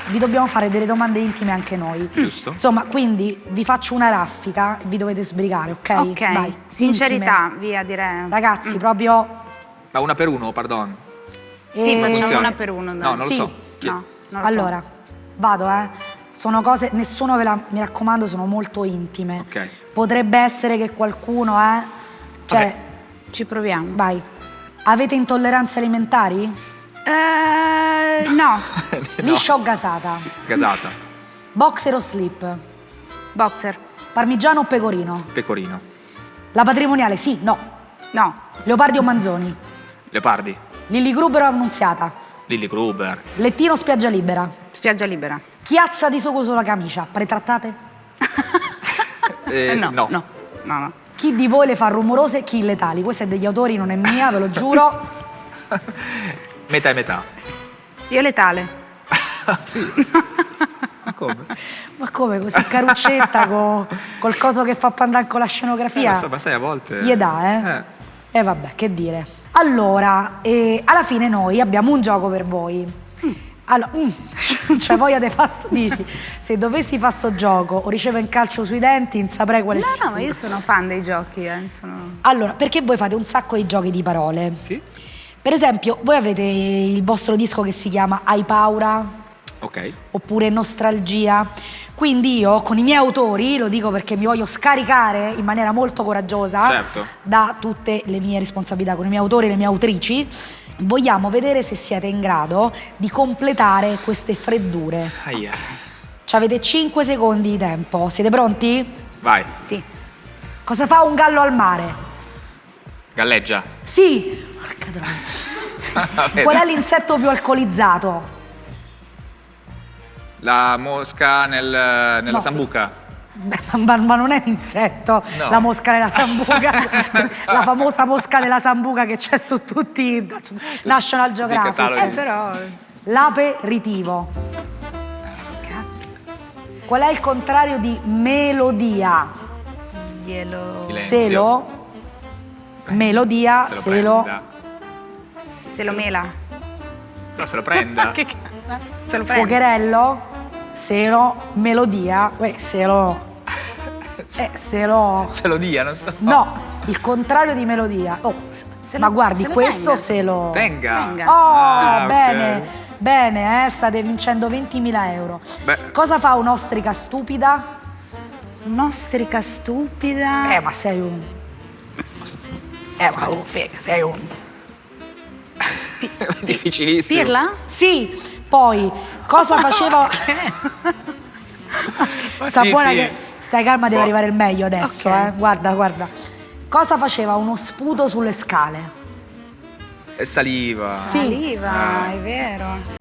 Vi dobbiamo fare delle domande intime anche noi. Giusto. Insomma, quindi vi faccio una raffica e vi dovete sbrigare, ok? Ok, Vai. sincerità, Intime. via, direi. Ragazzi, proprio... Ma una per uno, pardon. Sì, facciamo Funziona? una per uno. No, non Sì. lo so. No, non lo Allora, vado, Sono cose, nessuno mi raccomando, sono molto intime. Ok. Potrebbe essere che qualcuno, cioè, Vabbè. so. Ci proviamo. vai. Avete intolleranze alimentari? No, Liscia o gasata? Gasata. Boxer o slip? boxer. Parmigiano o pecorino? Pecorino. La patrimoniale, sì, no. No, Leopardi o Manzoni? Leopardi. Lilli Gruber o Annunziata? Lilli Gruber. Lettino o spiaggia libera? spiaggia libera. Chiazza di sugo sulla camicia, pretrattate? No, No. no, no, no. Chi di voi le fa rumorose, chi letali? Questa è degli autori, non è mia, ve lo giuro. Metà e metà. Io letale. Sì. Ma come? Ma come, così caruccetta col coso che fa pandà con la scenografia? Lo so, ma sai, a volte... Gli dà, E vabbè, che dire. Allora, alla fine noi abbiamo un gioco per voi. Allora, cioè voglia dei fastodici. Se dovessi fare sto gioco o ricevo in calcio sui denti, non saprei quale... No, ma io sono fan dei giochi, Allora, perché voi fate un sacco di giochi di parole? Sì? Per esempio, voi avete il vostro disco che si chiama Hai paura? Ok. Oppure Nostalgia. Quindi io, con i miei autori, lo dico perché mi voglio scaricare in maniera molto coraggiosa Certo. da tutte le mie responsabilità, con i miei autori e le mie autrici, vogliamo vedere se siete in grado di completare queste freddure. Aia. Ci avete 5 secondi di tempo. Siete pronti? Vai. Sì. Cosa fa un gallo al mare? Galleggia. Sì! Porca troia. Vabbè, Qual è dai. l'insetto più alcolizzato? La mosca nella No. sambuca. Beh, ma non è un insetto, No. la mosca nella sambuca, la famosa mosca della sambuca che c'è su tutti i National Geographic. cataloghi. Però... L'aperitivo. Cazzo. Qual è il contrario di melodia? Glielo... Silenzio. Selo. Melodia, Se lo selo. prenda. Se lo mela. No, se lo prenda. Che cazzo? Se lo prende. Fuocherello, selo, melodia. Selo. Selo. Se lo dia, non so. No, il contrario di melodia. Oh, ma guardi, se lo questo tenga. se lo... Tenga. Tenga. Oh, Ah, ok. bene, bene, state vincendo 20.000 euro. Beh. Cosa fa un'ostrica stupida? Un'ostrica stupida. Ma sei un... ma figa, sei un... Difficilissimo. Pirla? Sì, poi, cosa faceva... Sta sì, buona sì. che... Stai calma, deve Boh. arrivare il meglio adesso, Ok. Guarda, guarda. Cosa faceva uno sputo sulle scale? Saliva. Sì. Saliva, è vero.